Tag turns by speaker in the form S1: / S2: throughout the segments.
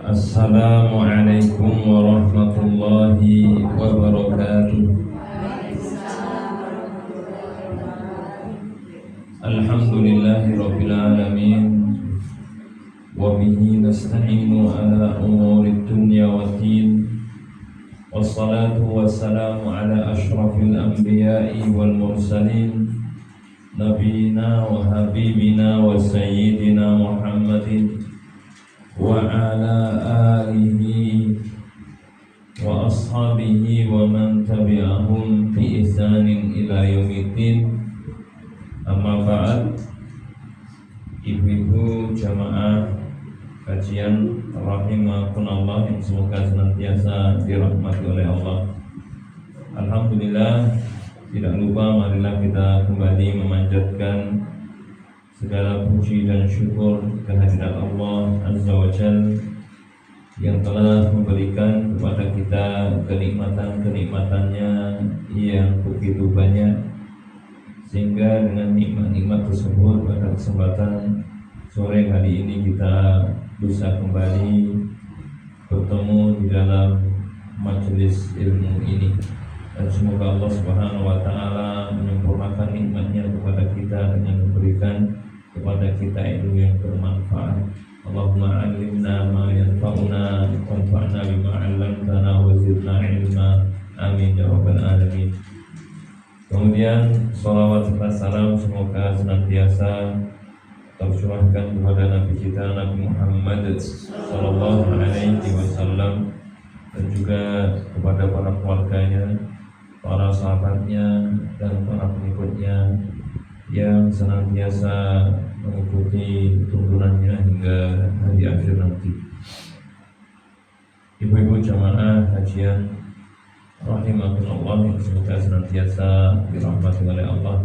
S1: Assalamualaikum warahmatullahi wabarakatuh. Alhamdulillahi rabbil alamin. Wa bihi nasta'inu ala umuri dunya waddin. Wassalatu wassalamu ala ashrafil anbiya'i wal mursalin, nabiyina wa habibina wa sayyidina Muhammadin wa ala alihi wa ashabihi wa man tabi'ahum bi ihsanin ila yaumiddin. Amma ba'd. Ibu-ibu jamaah kajian rahimakumullah yang semoga senantiasa dirahmati oleh Allah. Alhamdulillah, tidak lupa marilah kita kembali memanjatkan segala puji dan syukur kehadirat Allah Azza wa Jalla yang telah memberikan kepada kita kenikmatan-kenikmatannya yang begitu banyak, sehingga dengan nikmat-nikmat tersebut pada kesempatan sore hari ini kita bisa kembali bertemu di dalam majelis ilmu ini. Dan semoga Allah Subhanahu wa taala menyempurnakan nikmatnya kepada kita dengan memberikan kepada kita ilmu yang bermanfaat. Allahumma 'allimna ma yanfa'una wanfa'na bima 'allamtana wa zidna ilma. Amin ya rabbal alamin. Kemudian salawat serta salam semoga senantiasa tercurahkan kepada Nabi kita Nabi Muhammad sallallahu alaihi wasallam, dan juga kepada para keluarganya, para sahabatnya, dan para pengikutnya yang senantiasa mengikuti tuntunannya hingga hari akhir nanti. Ibu-ibu jamaah kajian rahimakumullah yang semoga senantiasa dirahmati oleh Allah.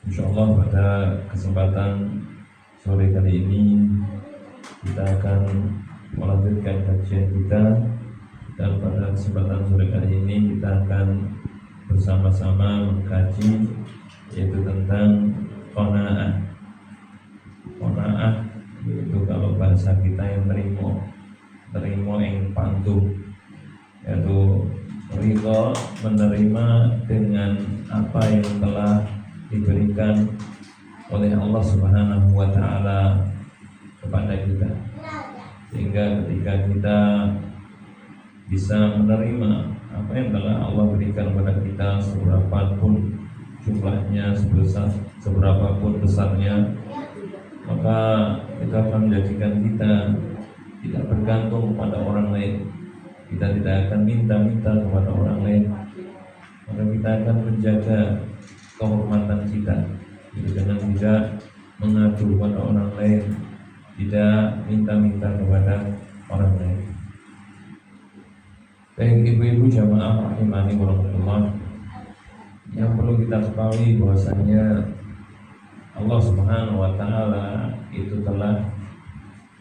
S1: Insyaallah pada kesempatan sore kali ini kita akan melanjutkan kajian kita, dan pada kesempatan sore kali ini kita akan bersama-sama mengkaji yaitu tentang qanaah. Qanaah yaitu kalau bahasa kita yang terima yang pantuh, yaitu ridha, menerima dengan apa yang telah diberikan oleh Allah Subhanahu wa taala kepada kita, sehingga ketika kita bisa menerima apa yang telah Allah berikan kepada kita, seberapapun jumlahnya, seberapapun besarnya, maka kita akan menjadikan kita tidak bergantung kepada orang lain. Kita tidak akan minta-minta kepada orang lain, maka kita akan menjaga kehormatan kita dengan tidak mengadu kepada orang lain, tidak minta-minta kepada orang lain. Baik ibu-ibu jamaah rahimani warahmatullah, yang perlu kita ketahui bahwasanya Allah Subhanahu wa taala itu telah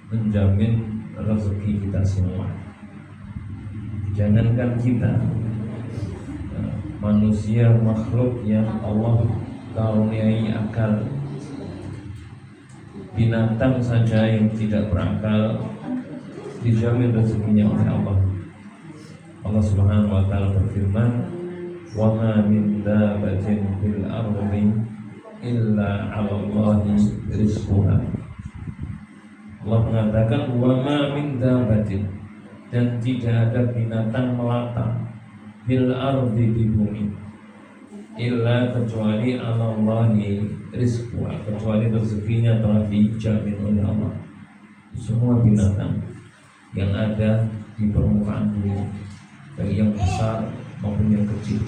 S1: menjamin rezeki kita semua. Jangankan kita, manusia makhluk yang Allah karuniai akal, binatang saja yang tidak berakal dijamin rezekinya oleh Allah. Allah Subhanahu wa taala berfirman, "Wa ma min dabbatin fil ardi illa 'ala Allahi rizquha." Allah mengatakan wa ma min dabbatin, dan tidak ada binatang melata fil ardi, di bumi, illa kecuali 'ala Allahi rizquha, kecuali rezekinya telah dijamin oleh Allah. Semua binatang yang ada di permukaan bumi, baik yang besar maupun yang kecil,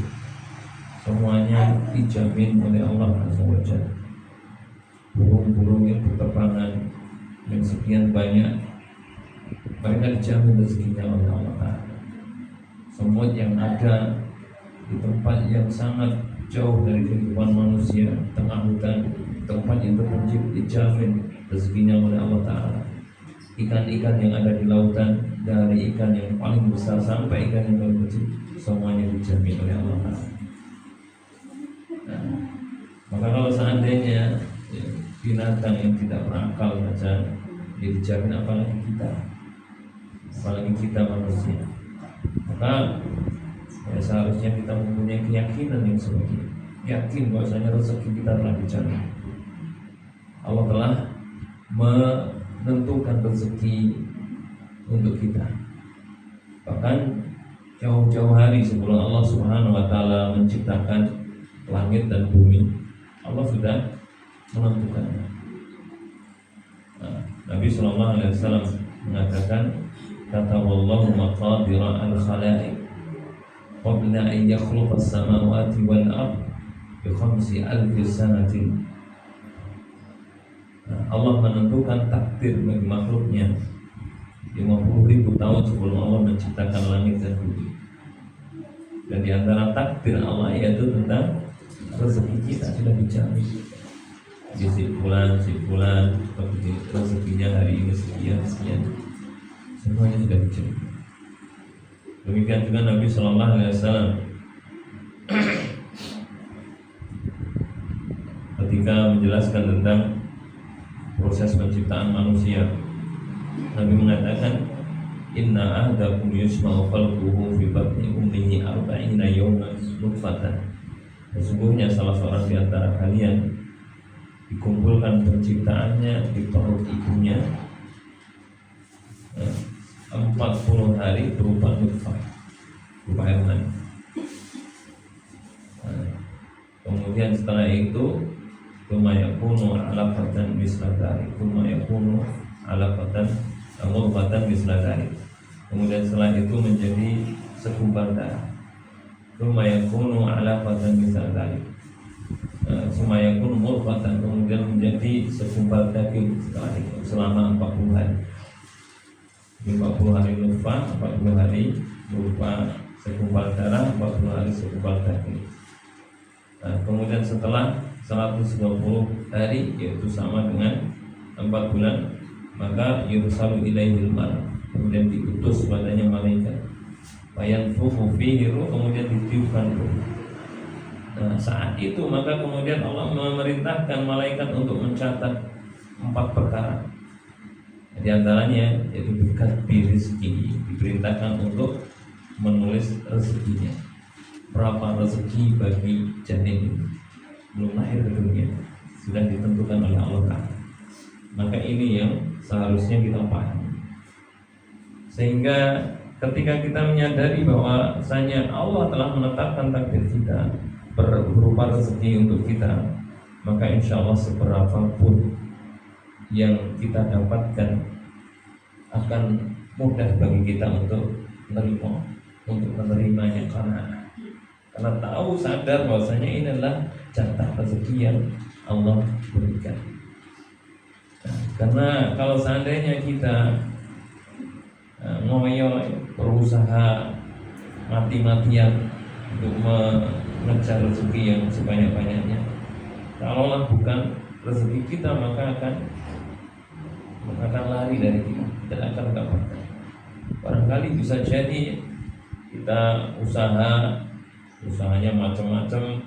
S1: semuanya dijamin oleh Allah Azza wa Jalla. Burung-burung yang berterbangan yang sekian banyak, mereka dijamin rezekinya oleh Allah Ta'ala. Semut yang ada di tempat yang sangat jauh dari kehidupan manusia, tengah hutan, tempat yang terpencil, dijamin rezekinya oleh Allah Ta'ala. Ikan-ikan yang ada di lautan, dari ikan yang paling besar sampai ikan yang paling kecil, semuanya dijamin oleh Allah Ta'ala. Nah, maka kalau seandainya binatang yang tidak berakal saja Jadi dijamin apalagi kita manusia. Maka ya seharusnya kita mempunyai keyakinan yang seperti ini. Yakin bahwasanya rezeki kita telah dijamin. Allah telah menentukan rezeki untuk kita. Bahkan jauh-jauh hari sebelum Allah Subhanahu wa taala menciptakan langit dan bumi, Allah sudah menentukannya. Nabi sallallahu alaihi wasallam mengatakan, "Kataballahu maqadira al-khalaiq qabla an yakhluqa as-samawati wal ard bi 5,000 sanatin." Allah menentukan takdir bagi makhluknya 50.000 tahun sebelum Allah menciptakan langit dan bumi. Dan di antara takdir Allah yaitu tentang rezeki kita sudah dijamin. Si bulan, rezekinya hari ini sekian, semuanya sudah dijamin. Demikian juga Nabi Sallallahu Alaihi Wasallam ketika menjelaskan tentang proses penciptaan manusia, Nabi mengatakan, "Inna ahdakum yusma'u khalquhu fi batni ummihi 40 yawman nutfatan." Sesungguhnya salah seorang di antara kalian dikumpulkan penciptaannya di perut ibunya 40 hari berupa nutfah, berupa air mani. Kemudian setelah itu tsumma yakunu 'alaqatan misla dzalik, tsumma yakunu 'alaqatan mudghatan misla dzalik. Kemudian setelah itu menjadi segumpal darah. Tsumma yakunu 'alaqatan misla dzalik. Tsumma yakunu mudghatan, kemudian menjadi segumpal daging setelah itu selama 40 hari. 40 hari nutfah, 40 hari berupa segumpal darah, 40 hari segumpal daging. Kemudian setelah 120 hari, yaitu sama dengan 4 bulan, maka yursalu ilaihil malak, kemudian diutus padanya malaikat. Fayanfukhu fihi ruh, kemudian ditiupkan ruh. Saat itu maka kemudian Allah memerintahkan malaikat untuk mencatat 4 perkara. Di antaranya yaitu bikatbi rizki, diperintahkan untuk menulis rezekinya. Berapa rezeki bagi janin ini belum lahir ke dunia sudah ditentukan oleh Allah Ta'ala. Maka ini yang seharusnya kita pahami, sehingga ketika kita menyadari bahwasanya Allah telah menetapkan takdir kita berupa rezeki untuk kita, maka insya Allah seberapapun yang kita dapatkan akan mudah bagi kita untuk menerimanya, karena tahu sadar bahwasanya ini adalah jatah rezeki yang Allah berikan. Karena kalau seandainya kita ngoyo berusaha mati-matian untuk mengejar rezeki yang sebanyak-banyaknya, kalaulah bukan rezeki kita maka akan lari dari kita, tidak akan mendapatkan. Barangkali bisa jadi kita usahanya macam-macam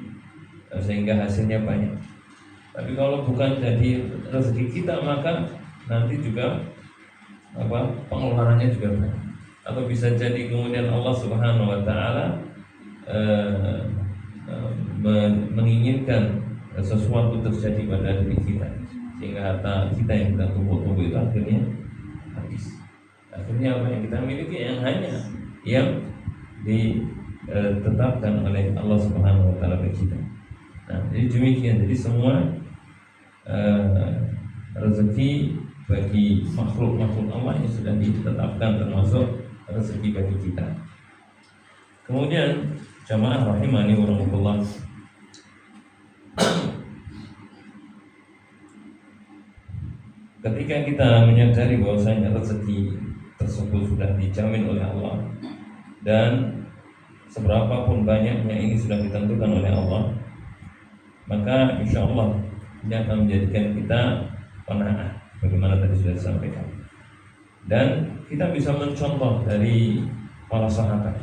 S1: sehingga hasilnya banyak, tapi kalau bukan jadi rezeki kita maka nanti juga pengeluarannya juga banyak. Atau bisa jadi kemudian Allah Subhanahu wa taala menginginkan sesuatu terjadi pada diri kita, sehingga harta kita yang kita tumpuk-tumpuk itu akhirnya habis. Akhirnya apa yang kita miliki yang hanya yang ditetapkan oleh Allah Subhanahu wa taala bagi kita. Nah, jadi demikian. Jadi semua rezeki bagi makhluk-makhluk Allah yang sudah ditetapkan, termasuk rezeki bagi kita. Kemudian jamaah rahimani wa rahmatullah, ketika kita menyadari bahwasanya rezeki tersebut sudah dijamin oleh Allah dan seberapapun banyaknya ini sudah ditentukan oleh Allah, maka insya Allah ini akan menjadikan kita qanaah, bagaimana tadi sudah disampaikan. Dan kita bisa mencontoh dari para sahabat,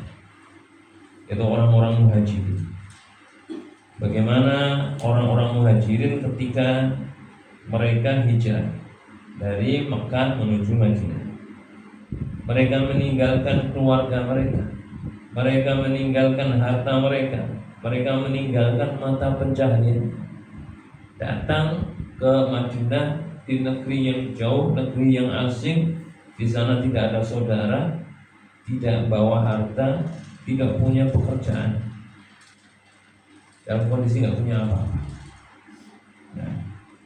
S1: yaitu orang-orang muhajirin. Bagaimana orang-orang muhajirin ketika mereka hijrah dari Mekah menuju Madinah. Mereka meninggalkan keluarga mereka, mereka meninggalkan harta mereka, mereka meninggalkan mata pencaharian, datang ke Madinah di negeri yang jauh, negeri yang asing. Di sana tidak ada saudara, tidak bawa harta, tidak punya pekerjaan, dalam kondisi nggak punya apa-apa. Nah,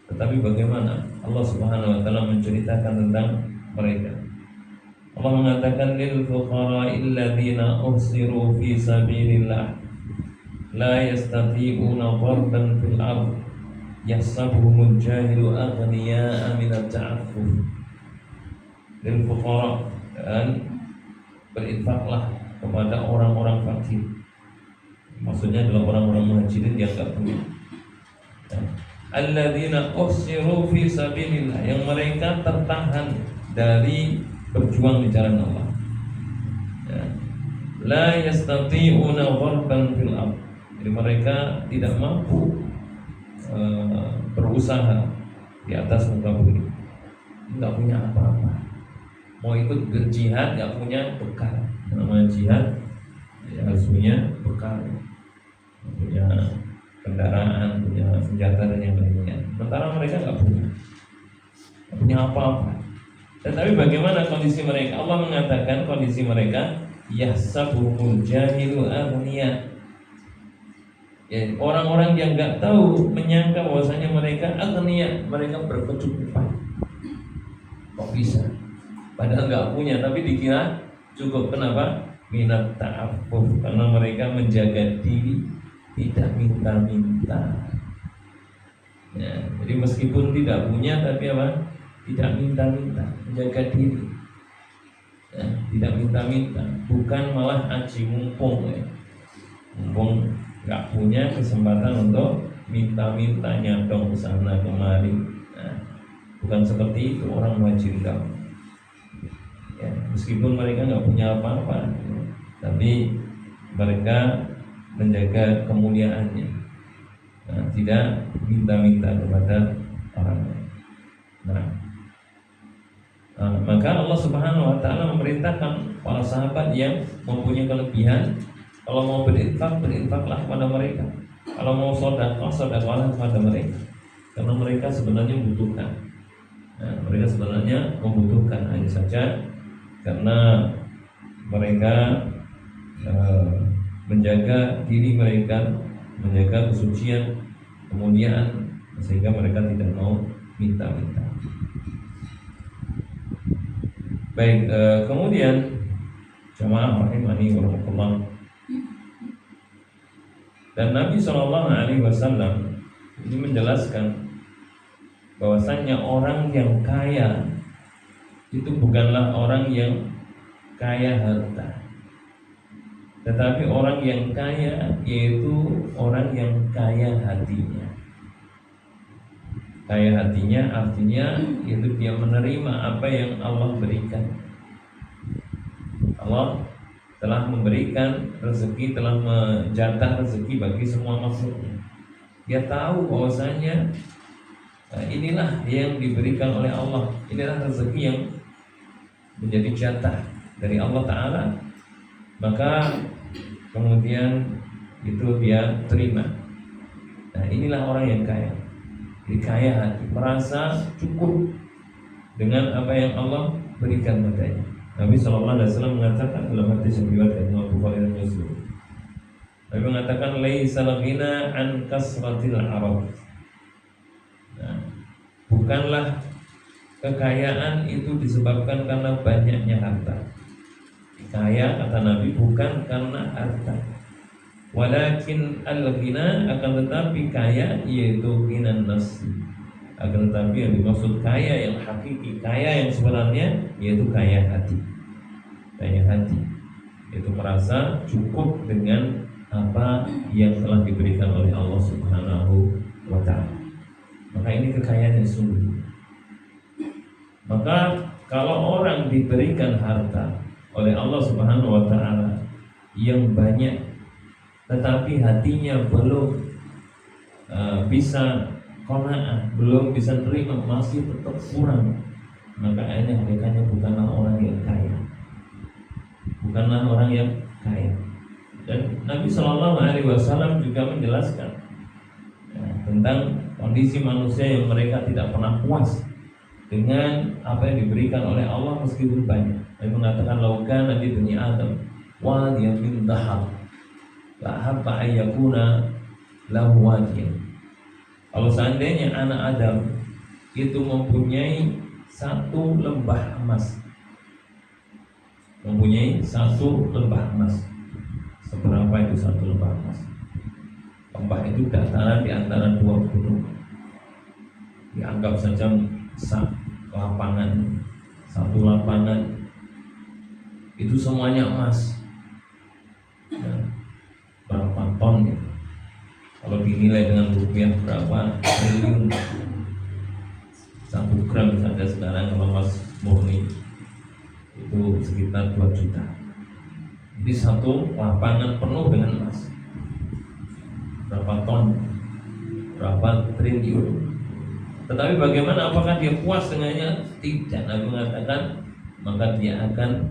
S1: tetapi bagaimana Allah Subhanahu Wa Taala menceritakan tentang mereka? Allah mengatakan lil fuqara'il ladzina uhsiru fi sabilillah la yastati'una darban fil ard yahsabuhumul jahilu aghniya'a minat ta'affuf. Lil fuqara, dan berinfaklah kepada orang-orang fakir. Maksudnya adalah orang-orang muhajirin yang enggak punya. Alladzina uhsiru fi sabilillah, yang mereka tertahan dari berjuang di jalan Allah. La yastati'una darban fil ard, jadi mereka tidak mampu berusaha di atas muka bumi, nggak punya apa-apa. Mau ikut berjihad nggak punya bekal. Namanya jihad ya harus punya bekal, punya kendaraan, punya senjata dan yang lainnya. Sementara mereka nggak punya apa-apa. Tetapi bagaimana kondisi mereka? Allah mengatakan kondisi mereka yahsabuhumul jahilu aghniya. Ya, orang-orang yang nggak tahu menyangka bahwasanya mereka aghniya, mereka berkecukupan. Kok bisa? Padahal nggak punya, tapi dikira cukup. Kenapa? Minat ta'affuf, karena mereka menjaga diri, tidak minta-minta. Ya, jadi meskipun tidak punya, tapi apa? Tidak minta-minta, menjaga diri. Ya, tidak minta-minta, bukan malah aji mumpung. Ya. Mumpung nggak punya kesempatan untuk minta-minta nyadong sana kemari. Nah, bukan seperti itu orang muhajirin. Ya, meskipun mereka nggak punya apa-apa, tapi mereka menjaga kemuliaannya. Nah, tidak minta-minta kepada orang lain. Maka Allah Subhanahu Wa Taala memerintahkan para sahabat yang mempunyai kelebihan, kalau mau berinfak, berinfaklah kepada mereka. Kalau mau sedekah, sedekahlah kepada mereka, karena mereka sebenarnya membutuhkan. Nah, mereka sebenarnya membutuhkan, hanya saja karena mereka menjaga diri mereka, menjaga kesucian, kemuliaan, sehingga mereka tidak mau minta-minta. Baik, kemudian jamaah rahimani warahmatullah, dan Nabi SAW ini menjelaskan bahwasanya orang yang kaya itu bukanlah orang yang kaya harta, tetapi orang yang kaya yaitu orang yang kaya hatinya. Kaya hatinya artinya yaitu dia menerima apa yang Allah berikan. Allah telah memberikan rezeki, telah menjatah rezeki bagi semua makhluknya. Dia tahu bahwasanya inilah yang diberikan oleh Allah, inilah rezeki yang menjadi jatah dari Allah Ta'ala. Maka kemudian itu dia terima. Nah, inilah orang yang kaya, kaya hati, merasa cukup dengan apa yang Allah berikan padanya. Nabi SAW mengatakan dalam hadis yang diriwayatkan oleh Bukhari dan Muslim, Nabi mengatakan laisal ghina an kasratil arab. Nah, bukanlah kekayaan itu disebabkan karena banyaknya harta. Kaya, kata Nabi, bukan karena harta. Walakin al-ghina, akan tetapi kaya yaitu ghinan nafsi. Akan tetapi yang dimaksud kaya yang hakiki, kaya yang sebenarnya yaitu kaya hati. Kaya hati, yaitu merasa cukup dengan apa yang telah diberikan oleh Allah Subhanahu wa Ta'ala. Maka ini kekayaan yang sungguh. Maka kalau orang diberikan harta oleh Allah Subhanahu wa Ta'ala yang banyak, tetapi hatinya belum bisa qanaah, belum bisa terima, masih tetap kurang, maka ayahnya hakikatnya bukanlah orang yang kaya, bukanlah orang yang kaya. Dan Nabi Shallallahu Alaihi Wasallam juga menjelaskan tentang kondisi manusia yang mereka tidak pernah puas dengan apa yang diberikan oleh Allah meskipun banyak. Nabi mengatakan laukan Nabi Bani Adam wadiyan min dhahab la habba ayyakuna lahu wadiyan. Kalau seandainya anak Adam itu mempunyai satu lembah emas, mempunyai satu lembah emas, seberapa itu satu lembah emas? Lembah itu dataran di antara dua gunung. Dianggap saja lapangan, satu lapangan itu semuanya emas. Berapa ton ya? Kalau dinilai dengan rupiah berapa triliun? 1 gram saja sekarang kalau emas murni itu sekitar 2 juta. Jadi satu lapangan penuh dengan emas. Berapa ton? Berapa triliun? Tetapi bagaimana, apakah dia puas dengannya? Tidak. Nabi mengatakan maka dia akan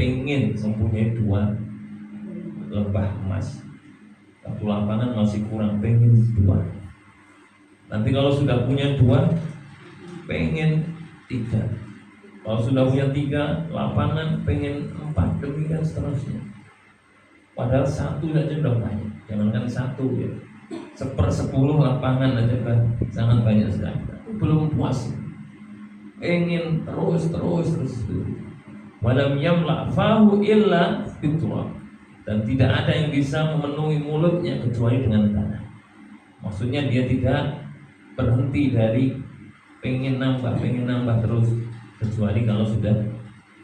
S1: pengen mempunyai 2 lembah emas. Satu lapangan masih kurang, pengen 2. Nanti kalau sudah punya 2, pengen 3. Kalau sudah punya 3 lapangan, pengen 4, demikian seterusnya. Padahal 1 saja sudah banyak. Jangankan 1 ya, 1/10 lapangan aja kan sangat banyak sekali. Belum puas, ingin terus. Walam yamla fahu illa biturab, dan tidak ada yang bisa memenuhi mulutnya kecuali dengan tanah. Maksudnya dia tidak berhenti dari pengen nambah terus, kecuali kalau sudah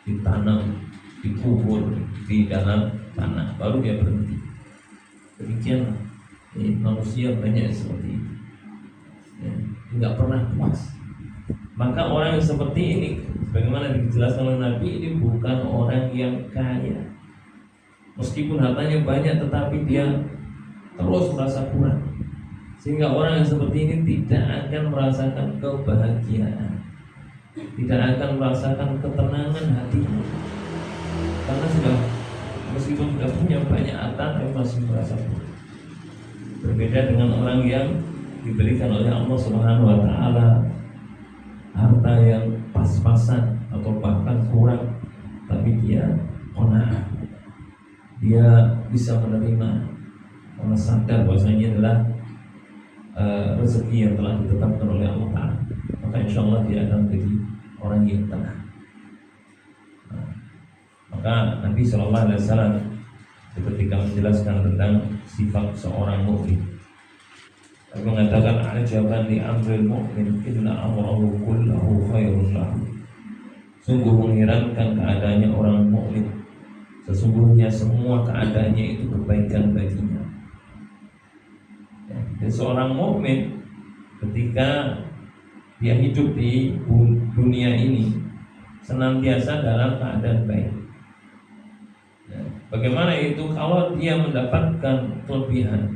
S1: ditanam, dikubur di dalam tanah, baru dia berhenti. Demikian manusia banyak seperti itu, ya, tidak pernah puas. Maka orang yang seperti ini, bagaimana dijelaskan oleh Nabi, ini bukan orang yang kaya. Meskipun hartanya banyak, tetapi dia terus merasa kurang. Sehingga orang yang seperti ini tidak akan merasakan kebahagiaan, tidak akan merasakan ketenangan hatinya, karena meskipun sudah punya banyak harta, tapi masih merasa kurang. Berbeda dengan orang yang diberikan oleh Allah Subhanahu wa Ta'ala harta yang pas-pasan atau bahkan kurang, tapi dia qanaah, dia bisa menerima karena sadar bahwasanya adalah rezeki yang telah ditetapkan oleh Allah Ta'ala. Maka insya Allah dia akan menjadi orang yang tenang. Maka Nabi Shallallahu Alaihi Wasallam ketika menjelaskan tentang sifat seorang mukmin, Nabi mengatakan ajaban li amril mu'min inna amrahu kullahu khairun lahu. Sungguh mengherankan keadaannya orang mukmin, sesungguhnya semua keadaannya itu kebaikan baginya. Dan seorang mukmin ketika dia hidup di dunia ini senantiasa dalam keadaan baik. Bagaimana itu kalau dia mendapatkan kelebihan?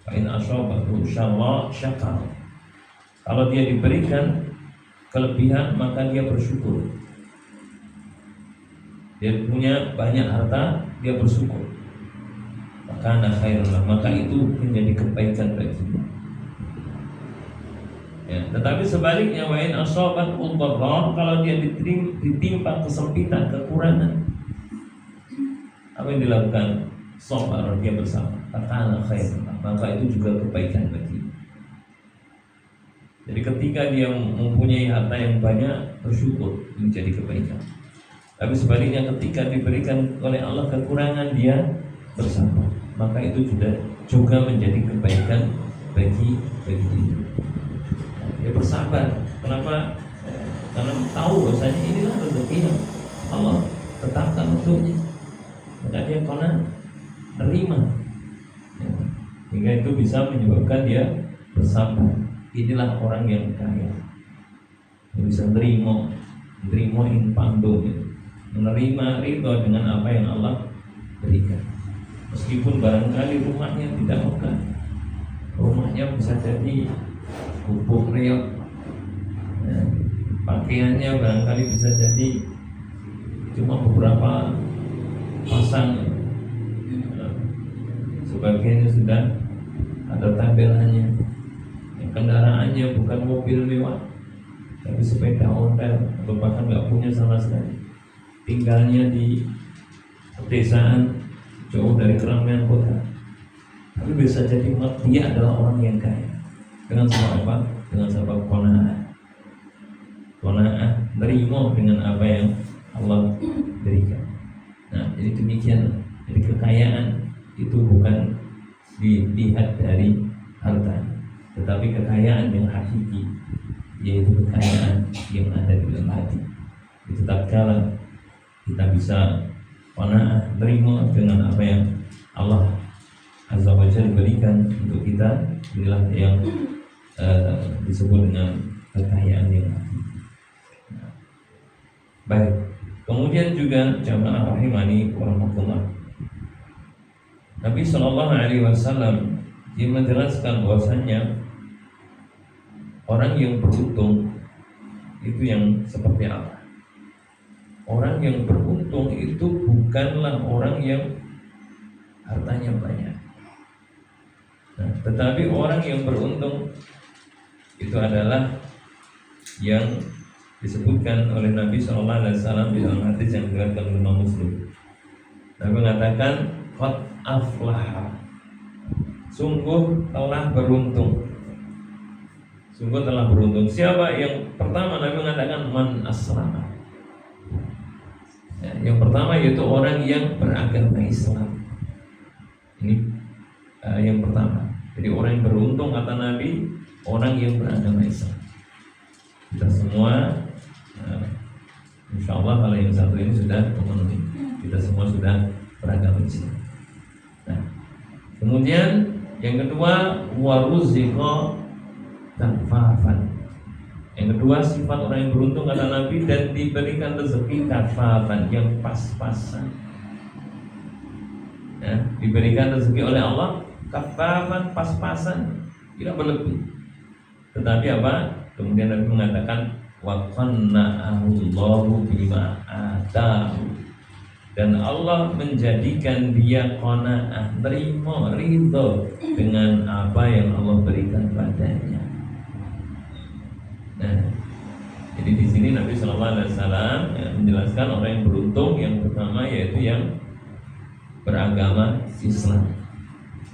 S1: Fa'in asyabatu syarra syakar. Kalau dia diberikan kelebihan, maka dia bersyukur. Dia punya banyak harta, dia bersyukur. Maka khairullah, maka itu menjadi kebaikan baginya. Ya, tetapi sebaliknya, wa'in asyabatu dharra, kalau dia ditimpa kesempitan, kekurangan, apa yang dilakukan? Sabar, dia bersama. Takana khairullah, maka itu juga kebaikan bagi. Jadi ketika dia mempunyai harta yang banyak, bersyukur, menjadi kebaikan. Tapi sebaliknya ketika diberikan oleh Allah kekurangan, dia bersabar, maka itu juga menjadi kebaikan bagi dia. Dia bersabar. Kenapa? Karena tahu bahwasanya inilah rezeki yang Allah tetapkan untuknya. Maka dia pernah terima, hingga itu bisa menyebabkan dia bersabar. Inilah orang yang kaya, yang bisa menerima impando, menerima ridho dengan apa yang Allah berikan. Meskipun barangkali rumahnya tidak megah, rumahnya bisa jadi gubuk reot, pakaiannya barangkali bisa jadi cuma beberapa pasang, sebagiannya sudah ada tampilannya. Kendaraannya bukan mobil mewah, tapi sepeda ontel, atau bahkan nggak punya sama sekali. Tinggalnya di pedesaan, jauh dari keramaian kota. Tapi bisa jadi dia adalah orang yang kaya. Dengan sebab apa? Dengan sebab qanaah. Qanaah, terima dengan apa yang Allah berikan. Nah, jadi demikian. Jadi kekayaan itu bukan dilihat dari harta, tetapi kekayaan yang hakiki, yaitu kekayaan yang ada di dalam hati. Itu tatkala kita bisa qanaah, terima dengan apa yang Allah Azza wa Jalla berikan untuk kita, inilah yang disebut dengan kekayaan yang hakiki. Baik, kemudian juga jamaah rahimani warahmatullah, Nabi Shallallahu Alaihi Wasallam dia menjelaskan bahwasanya orang yang beruntung itu yang seperti apa? Orang yang beruntung itu bukanlah orang yang hartanya banyak. Nah, tetapi orang yang beruntung itu adalah yang disebutkan oleh Nabi Shallallahu Alaihi Wasallam di dalam hadis yang diriwayatkan oleh Imam Muslim. Nabi mengatakan, qad aflaha, sungguh telah beruntung. Sungguh telah beruntung. Siapa yang pertama? Nabi mengatakan man aslama. Ya, yang pertama yaitu orang yang beragama Islam. Ini yang pertama. Jadi orang yang beruntung kata Nabi, orang yang beragama Islam. Kita semua insya Allah kalau yang satu ini sudah memenuhi. Kita semua sudah beragama Islam. Nah, kemudian yang kedua, waruziqa kafafan. Yang kedua, sifat orang yang beruntung kata Nabi, dan diberikan rezeki kafafan, yang pas-pasan. Ya, diberikan rezeki oleh Allah kafafan, pas-pasan, tidak berlebih. Tetapi apa? Kemudian Nabi mengatakan wa qanna'ahullahu bima atahu, dan Allah menjadikan dia qanaah, terima, ridho dengan apa yang Allah berikan padanya. Nah, jadi di sini Nabi Shallallahu Alaihi Wasallam menjelaskan orang yang beruntung yang pertama yaitu yang beragama Islam.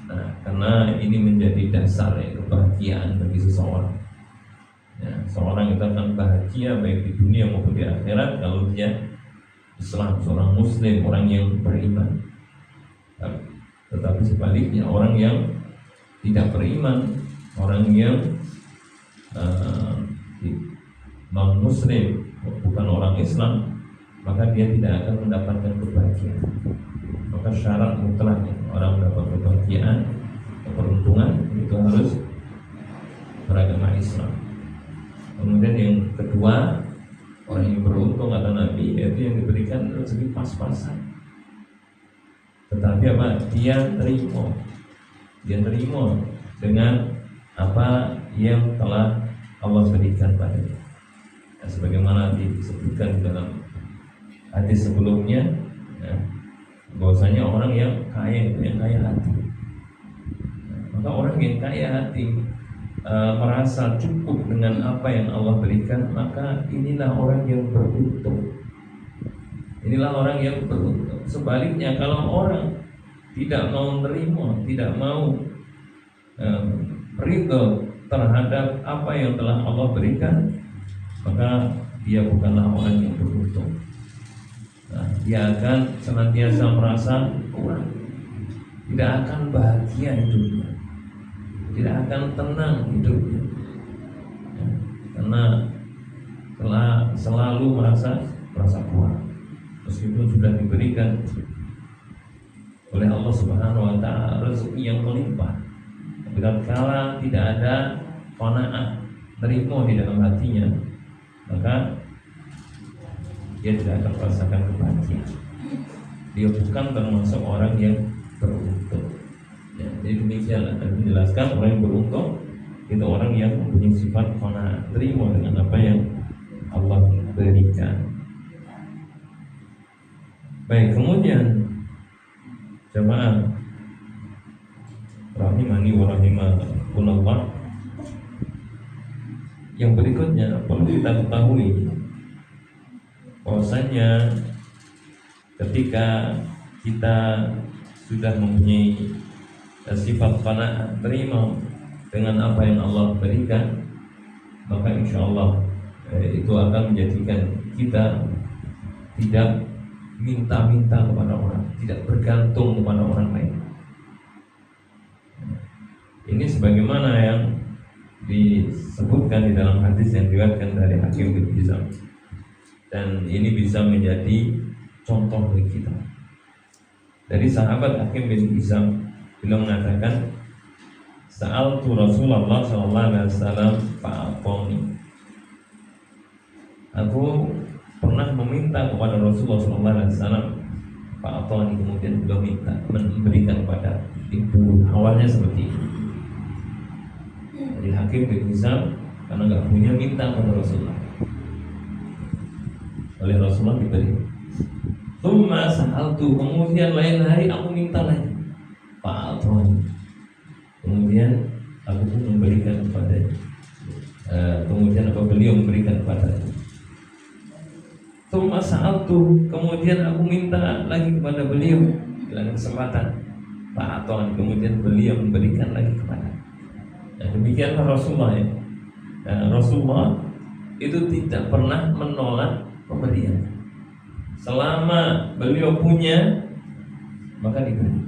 S1: Nah, karena ini menjadi dasar kebahagiaan bagi seseorang. Ya, seorang itu akan bahagia baik di dunia maupun di akhirat kalau dia Islam, seorang Muslim, orang yang beriman. Tetapi sebaliknya, orang yang tidak beriman, orang yang non Muslim, bukan orang Islam, maka dia tidak akan mendapatkan kebahagiaan. Maka syarat mutlak orang mendapat kebahagiaan, keberuntungan itu harus beragama Islam. Kemudian yang kedua, orang yang beruntung kata Nabi yaitu yang diberikan rezeki pas-pasan. Tetapi apa? Dia terima dengan apa yang telah Allah berikan padanya. Nah, sebagaimana disebutkan dalam hadis sebelumnya, ya, bahwasanya orang yang kaya itu yang kaya hati. Nah, maka orang yang kaya hati merasa cukup dengan apa yang Allah berikan, maka inilah orang yang beruntung. Inilah orang yang beruntung. Sebaliknya, kalau orang tidak mau menerima, tidak mau ridho terhadap apa yang telah Allah berikan, maka dia bukanlah orang yang beruntung. Nah, dia akan senantiasa merasa kurang, tidak akan bahagia hidupnya, tidak akan tenang hidupnya, ya, karena telah selalu merasa kurang, meskipun sudah diberikan oleh Allah Subhanahu Wa Taala rezeki yang melimpah. Tapi tatkala tidak ada qanaah, terima di dalam hatinya, maka dia tidak akan merasakan kebahagiaan. Dia bukan termasuk orang yang beruntung. Ya, jadi demikian akan menjelaskan orang yang beruntung itu orang yang mempunyai sifat qanaah, terima dengan apa yang Allah berikan. Baik, kemudian jamaah rahimani wa rahimakumullah, yang berikutnya perlu kita ketahui bahwasanya ketika kita sudah mempunyai sifat qanaah, terima dengan apa yang Allah berikan, maka insya Allah itu akan menjadikan kita tidak minta-minta kepada orang, tidak bergantung kepada orang lain. Ini sebagaimana yang disebutkan di dalam hadis yang diriwayatkan dari Hakim bin Hizam, dan ini bisa menjadi contoh bagi kita. Dari sahabat Hakim bin Hizam, beliau mengatakan, Sa'altu Rasulullah sallallahu alaihi wasallam fa'atoni. Aku pernah meminta kepada Rasulullah sallallahu alaihi wasallam fa'atoni, kemudian beliau minta, memberikan kepada ibu. Awalnya seperti itu. Jadi Hakim bin Hizam karena nggak punya, minta kepada Rasulullah, oleh Rasulullah diberi. Tsumma sa'altu, kemudian lain hari aku minta lagi, fa'atoni, kemudian aku pun memberikan kepada kemudian beliau memberikan kepada. Tsumma sa'altu, kemudian aku minta lagi kepada beliau dalam kesempatan, fa'atoni, kemudian beliau memberikan lagi kepada. Nah, demikianlah Rasulullah ya. Rasulullah itu tidak pernah menolak pemberian. Selama beliau punya, maka diberi.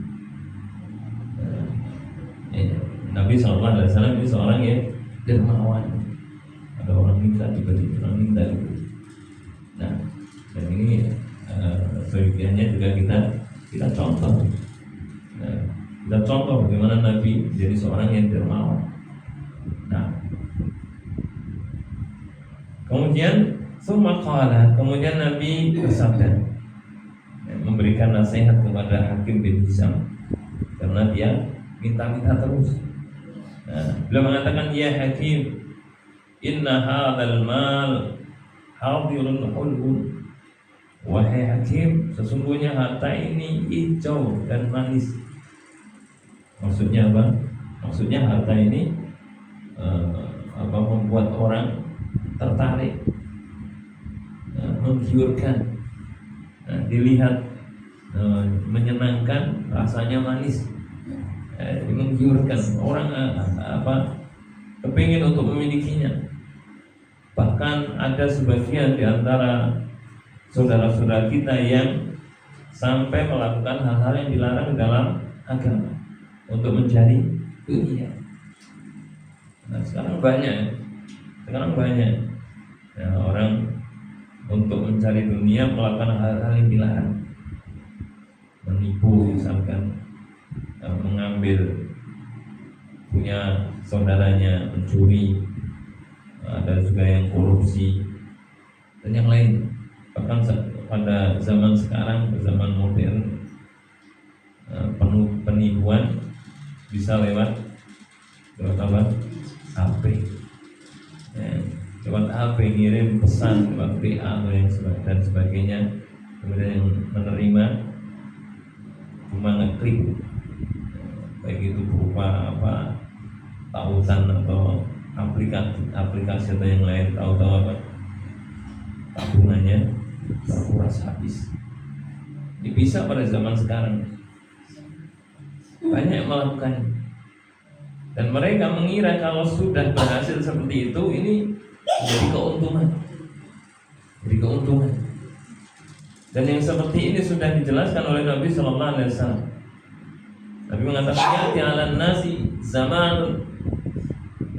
S1: Nabi SAW ini seorang yang dermawan. Ada orang minta diberi, orang minta diberi. Nah, dan ini sebagiannya juga kita contoh. Kita contoh bagaimana Nabi jadi seorang yang dermawan. Nah, kemudian kemudian Nabi bersabda, memberikan nasihat kepada Hakim bin Hizam karena dia minta-minta terus. Nah, beliau mengatakan, ya Hakim, inna hadzal mal hadirun hulun. Wahai Hakim, sesungguhnya harta ini hijau dan manis. Maksudnya apa? Maksudnya harta ini membuat orang tertarik, menggiurkan, dilihat menyenangkan, rasanya manis, menggiurkan orang kepingin untuk memilikinya. Bahkan ada sebagian di antara saudara-saudara kita yang sampai melakukan hal-hal yang dilarang dalam agama untuk mencari dunia. Nah, sekarang banyak ya, orang untuk mencari dunia melakukan hal-hal yang dilarang, menipu misalkan, mengambil punya saudaranya, mencuri, ada juga yang korupsi dan yang lain. Bahkan pada zaman sekarang, zaman modern, penipuan bisa lewat HP, lewat HP, ngirim pesan lewat WA dan sebagainya. Kemudian yang menerima cuma ngeklik, baik itu berupa tautan atau aplikasi atau yang lain, tahu-tahu tabungannya terkuras habis. Ini bisa pada zaman sekarang, banyak yang melakukan. Dan mereka mengira kalau sudah berhasil seperti itu, ini jadi keuntungan. Dan yang seperti ini sudah dijelaskan oleh Nabi Sallallahu Alaihi Wasallam. Nabi mengatakan, ya'ti 'alan nasi zaman,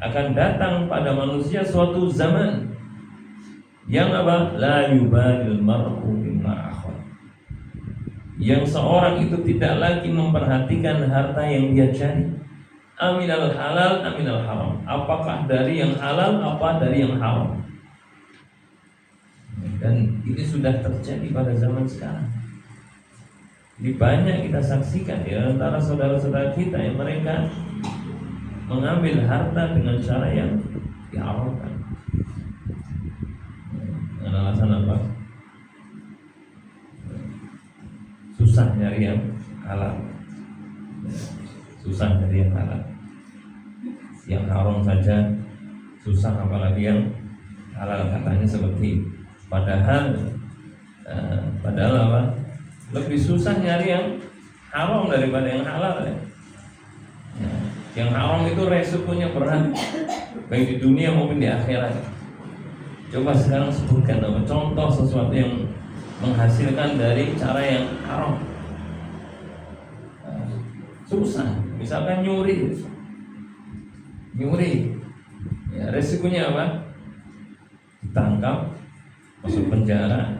S1: akan datang pada manusia suatu zaman yang apa? La yubalil mar'u bima akhad. Yang seorang itu tidak lagi memperhatikan harta yang dia cari. Aminal halal, aminal haram. Apakah dari yang halal, apa dari yang haram? Dan ini sudah terjadi pada zaman sekarang. Jadi banyak kita saksikan di antara saudara-saudara kita yang mereka mengambil harta dengan cara yang diharamkan. alasan apa? Susah nyari yang halal. Susah nyari yang halal. Yang haram saja susah, apalagi yang halal, katanya seperti itu. Padahal apa? Lebih susah nyari yang haram daripada yang halal ya. Yang haram itu resikonya berat, baik di dunia maupun di akhirat. Coba sekarang sebutkan apa contoh sesuatu yang menghasilkan dari cara yang haram. Susah, misalkan nyuri ya, resikonya apa? Ditangkap, masuk penjara,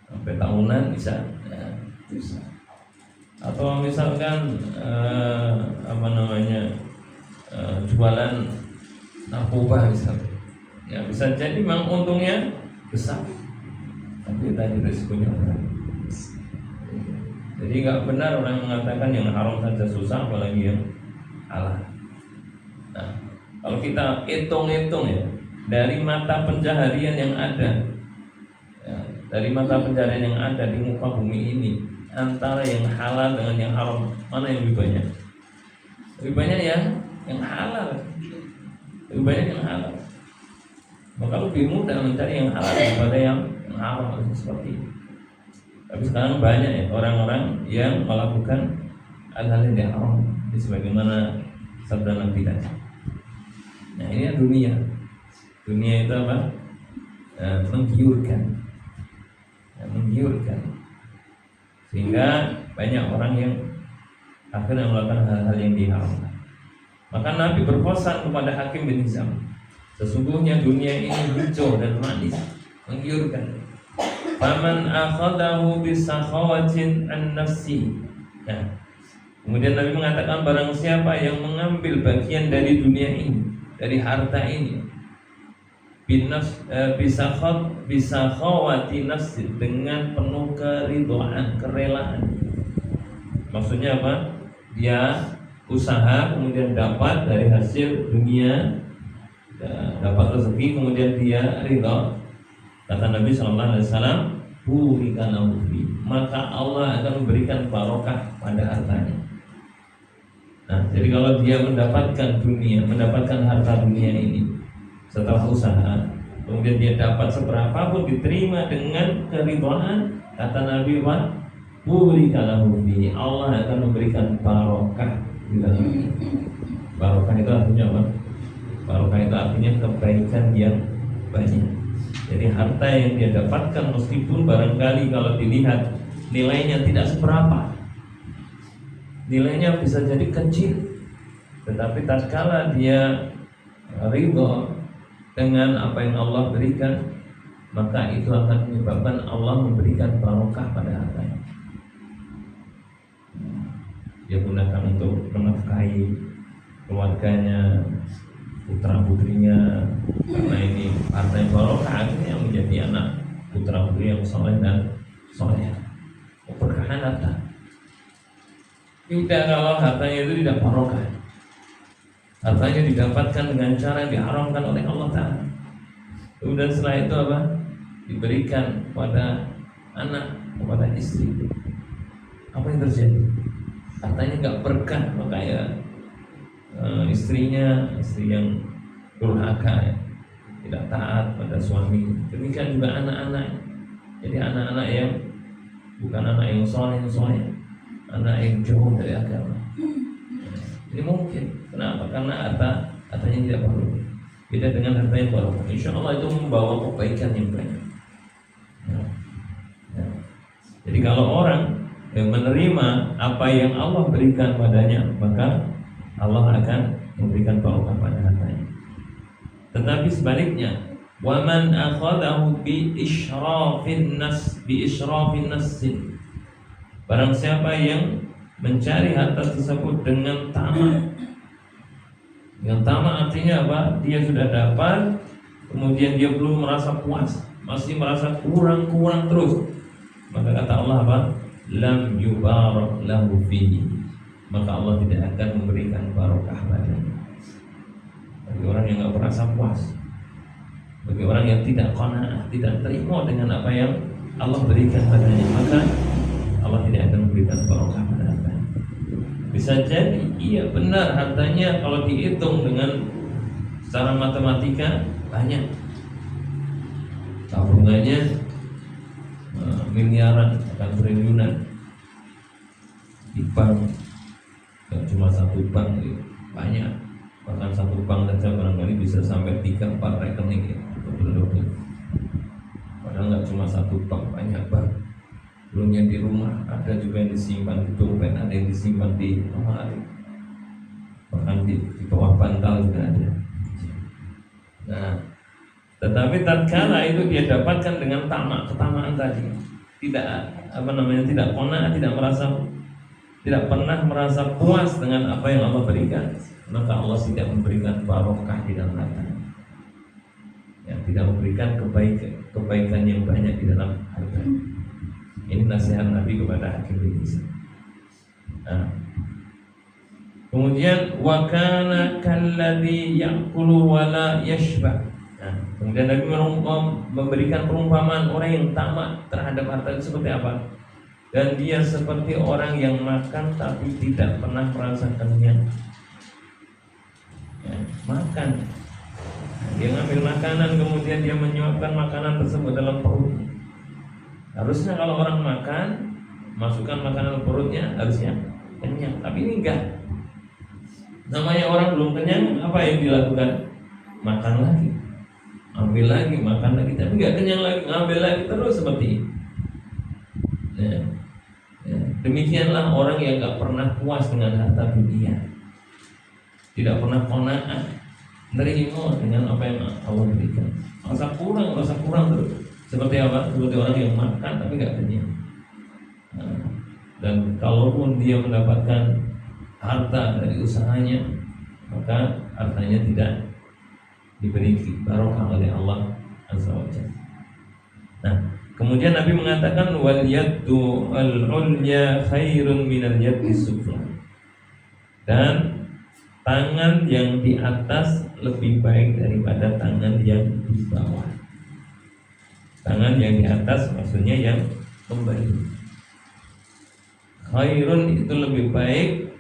S1: sampai tahunan bisa. Atau misalkan jualan narkoba misalnya, ya bisa jadi memang untungnya besar, tapi tadi resikonya berat. Jadi nggak benar orang mengatakan yang haram saja susah, apalagi yang halal. Nah, kalau kita hitung-hitung ya, dari mata pencaharian yang ada, ya, dari mata pencaharian yang ada di muka bumi ini, antara yang halal dengan yang haram, mana yang lebih banyak? Lebih banyak yang halal. Lebih banyak yang halal. Maka lebih mudah mencari yang halal daripada yang haram, seperti itu. Tapi sekarang banyak ya orang-orang yang melakukan hal-hal yang haram, sebagaimana sabda Nabi tadi. Nah, ini dunia. Dunia itu apa? Menggiurkan. Menggiurkan. Sehingga banyak orang yang akhirnya melakukan hal-hal yang diharamkan. Maka Nabi berpesan kepada Hakim bin Hizam, sesungguhnya dunia ini hijau dan manis, menggiurkan. Faman akhadahu bisakhawatin an nafsi. Nah, kemudian Nabi mengatakan barang siapa yang mengambil bagian dari dunia ini, dari harta ini, bisakhawati nafsi, dengan penuh keridhaan, kerelaan. Maksudnya apa? Dia usaha kemudian dapat dari hasil dunia, dapat rezeki, kemudian dia ridha. Kata Nabi SAW, burika lahu fi, maka Allah akan memberikan barokah pada hartanya. Nah, jadi kalau dia mendapatkan dunia, mendapatkan harta dunia ini setelah usaha, kemudian dia dapat seberapapun diterima dengan keridhaan, kata Nabi, burika lahu fi, Allah akan memberikan barokah di dalamnya. Barokah itu artinya apa? Barokah itu artinya kebaikan yang banyak. Jadi harta yang dia dapatkan, meskipun barangkali kalau dilihat nilainya tidak seberapa, nilainya bisa jadi kecil, tetapi tatkala dia ridho dengan apa yang Allah berikan, maka itu akan menyebabkan Allah memberikan barokah pada hartanya. Dia gunakan untuk menafkahi keluarganya, putra putrinya, karena ini harta yang barokah, akhirnya menjadi anak putra putri yang soleh dan soleh. Keberkahan harta. Tidak kalau hartanya itu tidak barokah, hartanya didapatkan dengan cara yang diharamkan oleh Allah Ta'ala. Kemudian setelah itu apa? Diberikan kepada anak, kepada istri. Apa yang terjadi? Hartanya nggak berkah, maka ya istri yang durhaka, ya, tidak taat pada suami. Demikian juga anak-anak. Jadi anak-anak yang bukan anak yang soleh, anak yang jauh dari agama. Ini mungkin. Kenapa? Karena hartanya tidak baru. Beda dengan harta yang baru. Insya Allah itu membawa kebaikan yang banyak. Ya. Jadi kalau orang yang menerima apa yang Allah berikan padanya, maka Allah akan memberikan barokah pada hartanya. Tetapi sebaliknya, waman akhadahu bi israfin nas, barang siapa yang mencari harta tersebut dengan tamak. Yang tamak artinya apa? Dia sudah dapat, kemudian dia belum merasa puas, masih merasa kurang terus. Maka kata Allah apa? Lam yubarak lahu fihi, maka Allah tidak akan memberikan barokah padanya. Bagi orang yang nggak merasa puas, Bagi orang yang tidak qanaah, tidak terima dengan apa yang Allah berikan padanya, maka Allah tidak akan memberikan barokah pada hartanya. Bisa jadi iya benar, hartanya kalau dihitung dengan secara matematika banyak, tabungannya miliaran, akan triliunan di bank. Gak cuma satu bank ya, banyak, bahkan satu bank saja barangkali bisa sampai 3-4 rekening ya, double. Padahal nggak cuma satu bank, banyak bank. Belum yang di rumah, ada juga yang disimpan di dompet, ada yang disimpan di lemari, bahkan di bawah bantal juga ada. Nah, tetapi tatkala itu dia dapatkan dengan ketamaan tadi, tidak tidak qanaah, tidak pernah merasa puas dengan apa yang Allah berikan, maka Allah tidak memberikan barokah di dalam hartanya, yang tidak memberikan kebaikan yang banyak di dalam hartanya. Ini nasihat Nabi kepada Hakim bin Hizam. Nah, kemudian wa kana kalladzi ya'kulu wa la yashba. Nah, kemudian Nabi memberikan perumpamaan orang yang tamak terhadap harta itu seperti apa? Dan dia seperti orang yang makan tapi tidak pernah merasa kenyang. Ya, makan. Dia ngambil makanan, kemudian dia menyuapkan makanan tersebut dalam perutnya. Harusnya kalau orang makan, masukkan makanan ke perutnya, harusnya kenyang. Tapi ini enggak. Namanya orang belum kenyang, apa yang dilakukan? Makan lagi, ambil lagi, makan lagi, tapi enggak kenyang lagi, ngambil lagi, terus seperti itu. Ya. Demikianlah orang yang enggak pernah puas dengan harta dunia, tidak pernah qanaah, nerima dengan apa yang Allah berikan. Rasa kurang terus. Seperti apa? Seperti orang yang makan tapi nggak kenyang. Nah, dan kalaupun dia mendapatkan harta dari usahanya, maka hartanya tidak diberi barokah oleh Allah Azza wa Jalla. Nah, kemudian Nabi mengatakan wal yaddu al-ulya khairun minal yaddi sufla. Dan tangan yang di atas lebih baik daripada tangan yang di bawah. Tangan yang di atas maksudnya yang memberi. Khairun itu lebih baik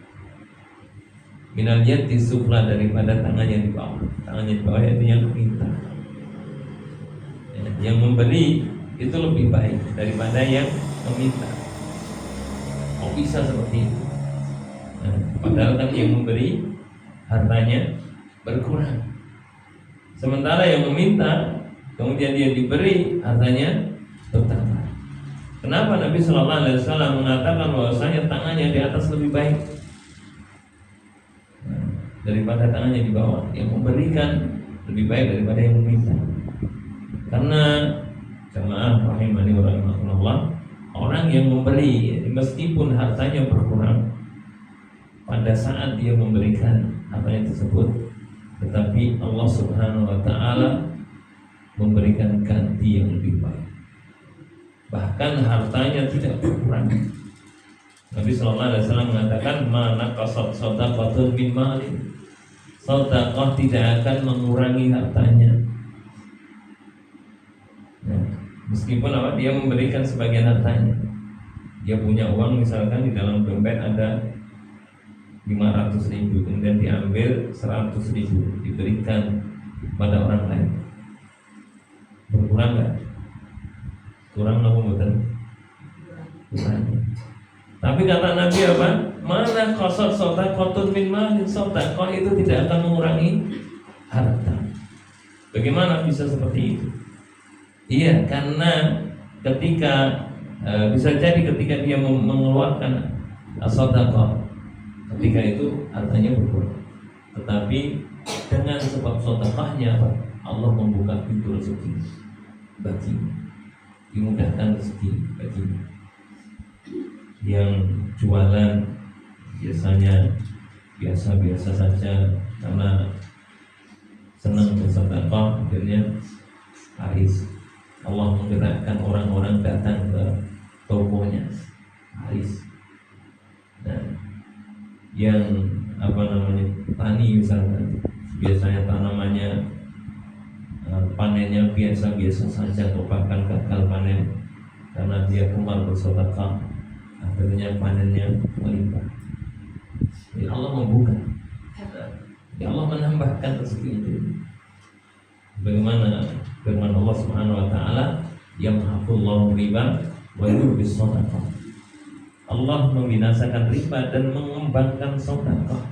S1: minal yaddi sufla daripada tangan yang di bawah. Tangan yang di bawah itu yang minta. Yang memberi itu lebih baik daripada yang meminta. Kok bisa seperti itu? Nah, padahal kan yang memberi hartanya berkurang, sementara yang meminta kemudian dia diberi hartanya bertambah. Kenapa Nabi Shallallahu Alaihi Wasallam mengatakan bahwasanya tangannya di atas lebih baik daripada tangannya di bawah? Yang memberikan lebih baik daripada yang meminta. Karena jamaah rahimani wa rahimakumullah, orang yang memberi meskipun hartanya berkurang pada saat dia memberikan hartanya tersebut, tetapi Allah Subhanahu wa taala memberikan ganti yang lebih baik. Bahkan hartanya tidak berkurang. Nabi sallallahu alaihi wasallam mengatakan mana qasad shadaqatun min malin. Sedekah tidak akan mengurangi hartanya. Nah, meskipun apa dia memberikan sebagian hartanya. Dia punya uang misalkan di dalam dompet ada 500.000, kemudian diambil 100.000 diberikan pada orang lain. Berkurang nggak? Kurang apa betul? Kurang. Tapi kata Nabi apa? Mana qasad shadaqatun min malin, sedekah itu tidak akan mengurangi harta. Bagaimana bisa seperti itu? Iya, karena ketika bisa jadi ketika dia mengeluarkan sedekah, ketika itu hartanya berkurang. Tetapi dengan sebab sedekahnya Allah membuka pintu rezeki baginya, dimudahkan rezeki baginya. Yang jualan biasanya biasa-biasa saja karena senang bersedekah, akhirnya laris. Allah menggerakkan orang-orang datang ke tokonya, laris. Nah, yang tani misalnya, biasanya tanamannya panennya biasa-biasa saja atau bahkan gagal panen karena dia gemar bersedekah, akhirnya panennya melimpah. Ya Allah membuka, ya Allah menambahkan rezeki itu. Bagaimana firman Allah Subhanahu wa taala, yamhaqullahu riba wa yurbis shadaqah. Allah membinasakan riba dan mengembangkan sedekah.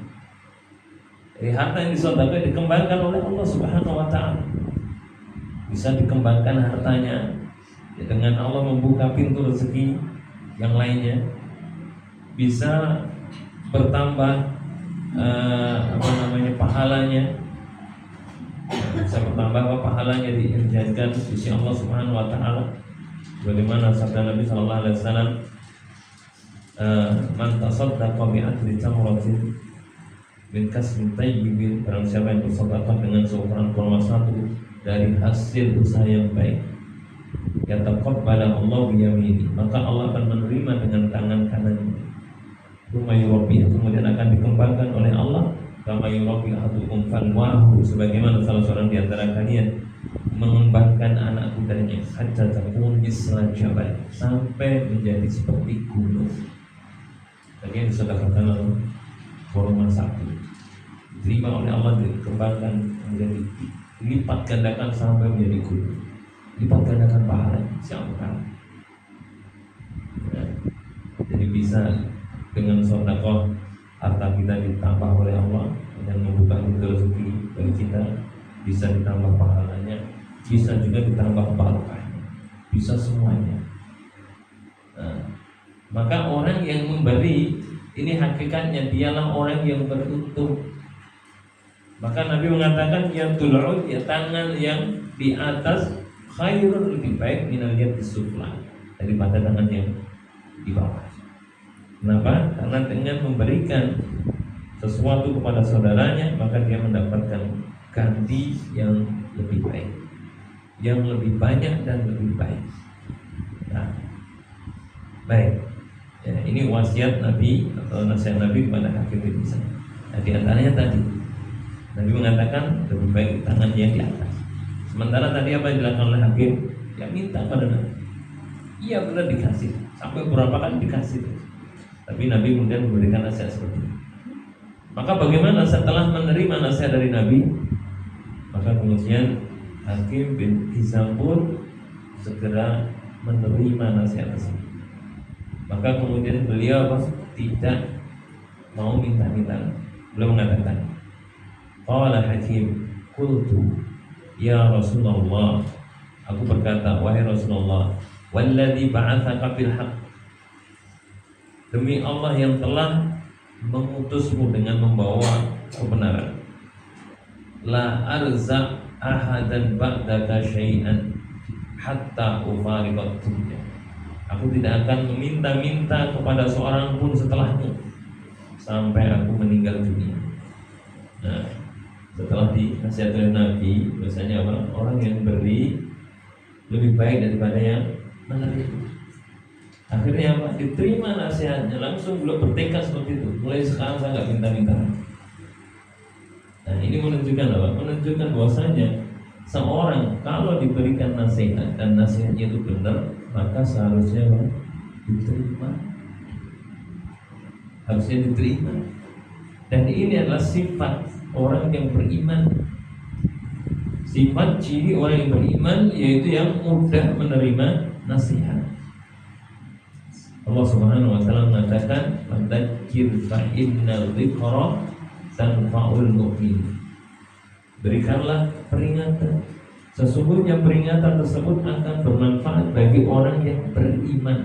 S1: Harta yang disedekah dikembangkan oleh Allah Subhanahu wa taala. Bisa dikembangkan hartanya ya, dengan Allah membuka pintu rezeki yang lainnya. Bisa bertambah pahalanya. Bisa bertambah pahalanya dijanjikan di sisi Allah Subhanahu wa taala. Bagaimana sabda Nabi sallallahu alaihi wasallam, man tasaddaqa bi adli tamratin min kasbin tayyibin, barang siapa yang bersedekah dengan seukuran kurma satu dari hasil usaha yang baik, yataqabbala Allah bi yamini, maka Allah akan menerima dengan tangan kanannya. Kemudian akan dikembangkan oleh Allah kama yurabi ahadukum falwahu, sebagaimana salah seorang di antara kalian mengembangkan anak kudanya hatta takun misla jabal, sampai menjadi seperti gunung. Tadi yang disedekahkan oleh kurma satu diterima oleh Allah, dikembangkan menjadi lipat gandakan sampai menjadi gunung, lipat gandakan pahala siapa. Jadi bisa dengan sedekah harta kita ditambah oleh Allah dan membuka pintu rezeki bagi kita, bisa ditambah pahalanya, bisa juga ditambah barokahnya, bisa semuanya. Maka orang yang memberi ini hakikatnya dialah orang yang beruntung. Maka Nabi mengatakan yadul ya, tangan yang di atas khairun, lebih baik minal yadis sufla, daripada tangan yang di bawah. Kenapa? Karena dengan memberikan sesuatu kepada saudaranya, maka dia mendapatkan ganti yang lebih baik, yang lebih banyak dan lebih baik. Nah, baik. Ya, ini wasiat Nabi atau nasihat Nabi kepada hakim bisa. Nah, di antaranya tadi Nabi mengatakan lebih baik tangan yang di atas. Sementara tadi apa yang dilakukan oleh hakim? Ya minta pada Nabi. Iya benar dikasih, sampai berapa kali dikasih. Tapi Nabi kemudian memberikan nasihat seperti ini. Maka bagaimana setelah menerima nasihat dari Nabi? Maka kemudian Hakim bin Hizam pun segera menerima nasihat tersebut. Maka kemudian beliau tidak mau minta-minta. Beliau mengatakan, qala Hakim, qultu ya Rasulullah, aku berkata, wahai Rasulullah, walladzi ba'atsaka bil haqq, demi Allah yang telah mengutusmu dengan membawa kebenaran, la arza ahadan ba'daka syai'an hatta ufariqat dunya, aku tidak akan meminta-minta kepada seorang pun setelahmu sampai aku meninggal dunia. Nah, setelah dinasihat oleh Nabi, biasanya orang yang beri lebih baik daripada yang menerima. Akhirnya apa? Diterima nasihatnya, langsung beliau bertekad seperti itu. Mulai sekarang saya nggak minta-minta. Nah, ini menunjukkan apa? Menunjukkan bahwasanya seorang kalau diberikan nasihat dan nasihatnya itu benar, maka seharusnya apa? Diterima. Harusnya diterima. Dan ini adalah sifat orang yang beriman. Sifat ciri orang yang beriman yaitu yang mudah menerima nasihat. Allah Subhanahu wa taala mengatakan, "Fadzakir fa innal dzikra tanfa'ul mu'min." Berikanlah peringatan. Sesungguhnya peringatan tersebut akan bermanfaat bagi orang yang beriman.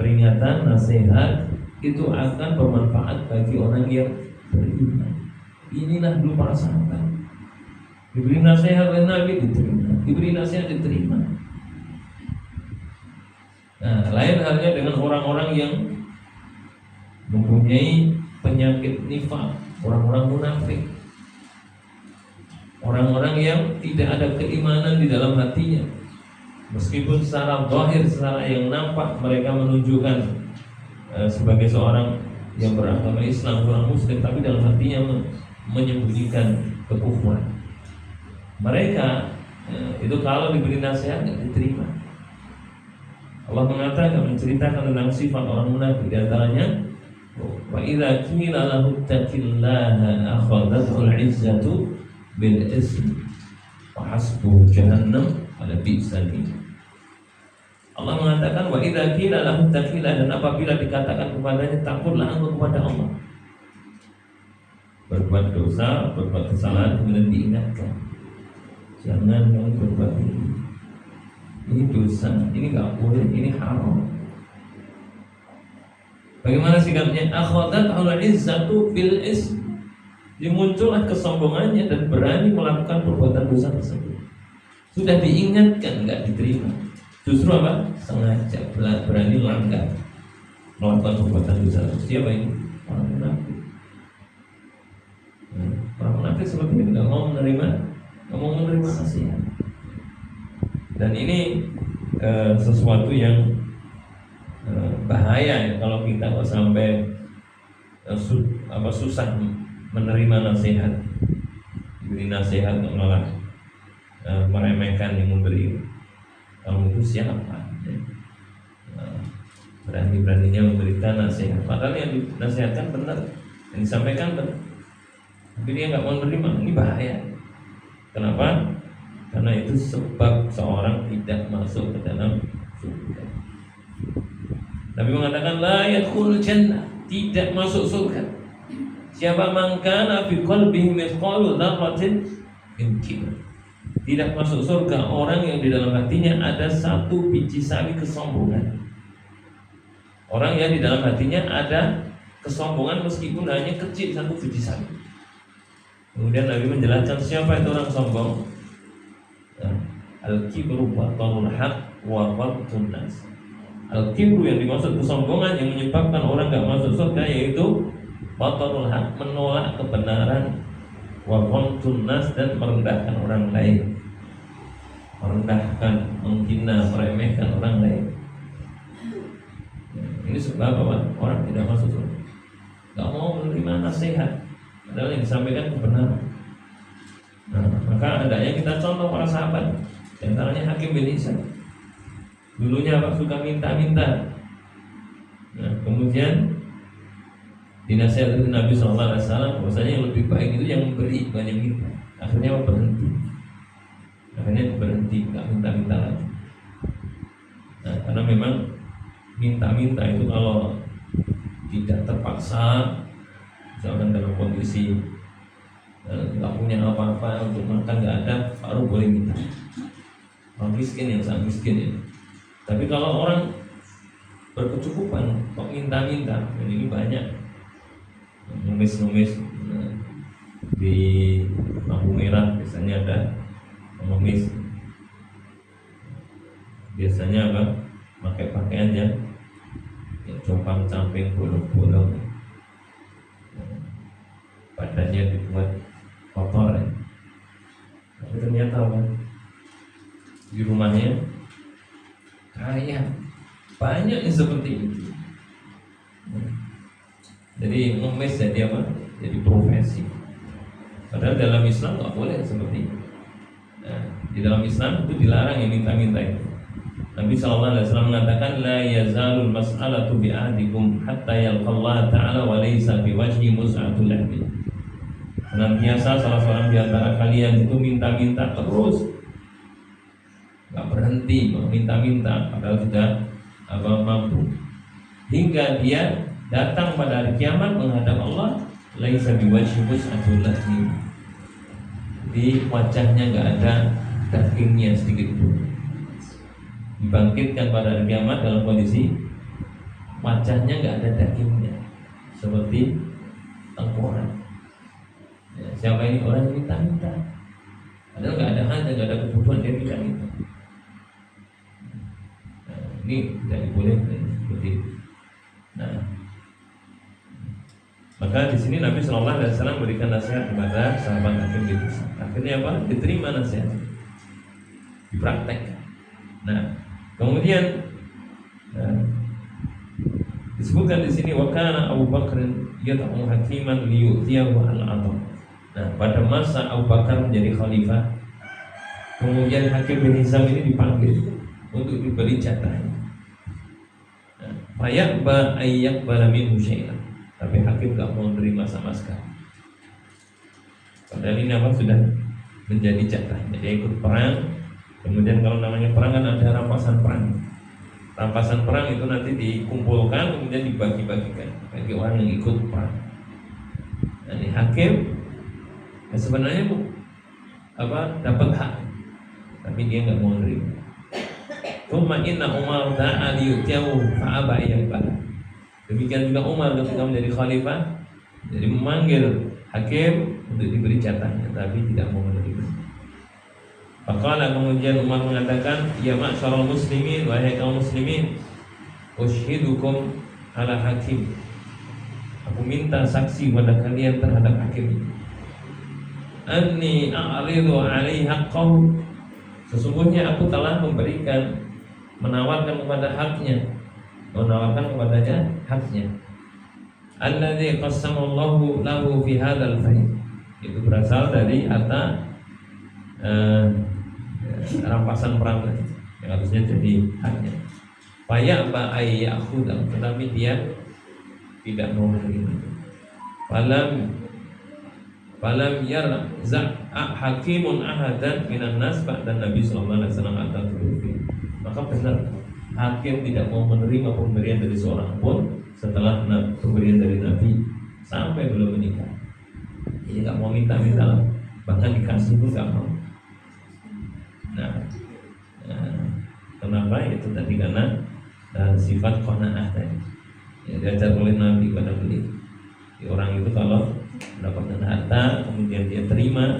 S1: Peringatan, nasihat itu akan bermanfaat bagi orang yang beriman. Inilah dulu para sahabat. Diberi nasihat oleh Nabi diterima, diberi nasihat diterima. Nah, lain halnya dengan orang-orang yang mempunyai penyakit nifaq, orang-orang munafik, orang-orang yang tidak ada keimanan di dalam hatinya. Meskipun secara zahir, secara yang nampak mereka menunjukkan sebagai seorang yang beragama Islam, orang Muslim, tapi dalam hatinya menyembunyikan kekufuran. Mereka itu kalau diberi nasihat nggak diterima. Allah mengatakan, menceritakan tentang sifat orang munafik, di antaranya wa idza qila lahu taqillaha akhadhathu al-'izzatu bil ismi wa hasbuhu jahannam wa bi'sal mihad. Allah mengatakan wa idza qila lahu taqillah, dan apabila dikatakan kepadanya takutlah engkau kepada Allah, berbuat dosa, berbuat kesalahan, kemudian diingatkan, jangan kamu berbuat ini dosa, ini nggak boleh, ini haram. Bagaimana sikapnya? Akhadat al-izzatu bil ism, dimunculkan kesombongannya dan berani melakukan perbuatan dosa tersebut. Sudah diingatkan nggak diterima, justru apa? Sengaja berani langgar melakukan perbuatan dosa. Siapa ini? Orang munafik. Orang munafik seperti itu, nggak mau menerima nasihat. Dan ini sesuatu yang bahaya ya, kalau kita kok sampai susah menerima nasihat, diberi nasihat kok malah meremehkan yang memberi. Kamu itu siapa? Berani-beraninya memberikan nasihat, padahal yang dinasihatkan benar, yang disampaikan benar, tapi dia nggak mau menerima. Ini bahaya. Kenapa? Karena itu sebab seorang tidak masuk ke dalam surga. Nabi mengatakan la yadkhulul jannah, tidak masuk surga siapa man kana fi qalbihi mithqalu dzarratin min kibr. Tidak masuk surga orang yang di dalam hatinya ada satu biji sawi kesombongan. Orang yang di dalam hatinya ada kesombongan meskipun hanya kecil, satu biji sawi. Kemudian Nabi menjelaskan siapa itu orang sombong. Al-kibru batarul haq wa ghamtun nas. Al-kibru yang dimaksud kesombongan yang menyebabkan orang enggak masuk surga, yaitu batarul haq, menolak kebenaran, wa ghamtun nas, dan merendahkan orang lain. Merendahkan, menghina, meremehkan orang lain. Ini sebab apa? Orang tidak masuk surga, enggak mau menerima nasihat, padahal yang disampaikan kebenaran. Nah, maka hendaknya kita contoh para sahabat, di antaranya Hakim bin Hizam. Dulunya Pak suka minta-minta. Nah, kemudian dinasihati Nabi SAW, bahwasanya yang lebih baik itu yang memberi, bukan yang minta. Akhirnya berhenti. Nggak minta-minta lagi. Nah, karena memang minta-minta itu kalau tidak terpaksa, misalkan dalam kondisi nggak punya apa-apa untuk makan, nggak ada, baru boleh minta. Orang miskin yang sangat miskin ya. Tapi kalau orang berkecukupan kok minta-minta, dan ini banyak ngemis-ngemis di lampu merah biasanya ada ngemis. Biasanya apa? Pakai pakaian yang compang camping, bolong-bolong, badannya dibuat kotor ya. Tapi ternyata apa? Di rumahnya kaya, banyak yang seperti itu. Jadi ngemis jadi apa? Jadi profesi. Padahal dalam Islam nggak boleh seperti itu. Nah, di dalam Islam itu dilarang yang minta-minta itu. Nabi SAW mengatakan la yazalul mas'alatu bi ahdikum hatta yalqallaha ta'ala wa laysa bi wajhi mus'atul lahmi. Senantiasa salah seorang di antara kalian itu minta-minta terus, nggak berhenti minta-minta, padahal sudah mampu, hingga dia datang pada hari kiamat menghadap Allah, laisa biwajhi mus'atul lahmi, di wajahnya nggak ada dagingnya sedikit pun. Dibangkitkan pada hari kiamat dalam kondisi wajahnya nggak ada dagingnya, seperti tengkorak. Ya, siapa ini? Orang yang minta-minta, padahal nggak ada hajat, nggak ada kebutuhan, dia minta-minta. Nah, ini tidak dibolehkan seperti itu. Nah, maka di sini Nabi SAW memberikan nasihat kepada sahabat Hakim bin Hizam. Akhirnya apa? Diterima nasihat, dipraktekkan. Nah, kemudian disebutkan di sini wa kana Abu Bakar yad'u hakiman liyutiyahu al-'atam. Nah, pada masa Abu Bakar menjadi khalifah, Kemudian Hakim bin Hizam ini dipanggil untuk diberi jatahnya. Fayaqba ayyaqbala minhu syai'an. Tapi Hakim gak mau menerima sama sekali. Padahal ini apa sudah menjadi jatahnya. Dia ikut perang. Kemudian kalau namanya perang kan ada rampasan perang. Rampasan perang itu nanti dikumpulkan kemudian dibagi-bagikan bagi orang yang ikut perang. Nah, ini Hakim sebenarnya dapat hak, tapi dia nggak mau menerima. Tsumma inna Umar ta'a liyutiyahu fa'aba ayyaqbal. Demikian juga Umar ketika menjadi khalifah, jadi memanggil Hakim untuk diberi jatahnya, tapi tidak mau menerima. Maka kemudian Umar mengatakan, ya ma'syarul muslimin, wahai kaum muslimin, ushidukum ala Hakim. Aku minta saksi pada kalian terhadap Hakim. Anni a'ridu alaihi haqqahu. Sesungguhnya aku telah menawarkan kepada haknya, menawarkan kepadanya haknya. Alladzi qassamallahu lahu fi hadzal fai'. Itu berasal dari kata rampasan perang tadi yang harusnya jadi haknya. Faya'ba ayyakhudah, tetapi dia tidak mau menerima. Falam yarza' hakimun ahadan minan nas ba'da Nabi sallallahu alaihi wasallam at-tawfi. Maka benar Hakim tidak mau menerima pemberian dari seorang pun setelah pemberian dari Nabi sampai belum menikah. Jadi nggak mau minta-minta, bahkan dikasih pun nggak mau. Nah, kenapa? Itu tadi karena sifat qanaah tadi. Ya, diajar oleh Nabi pada beliau. Orang itu kalau mendapatkan harta kemudian dia terima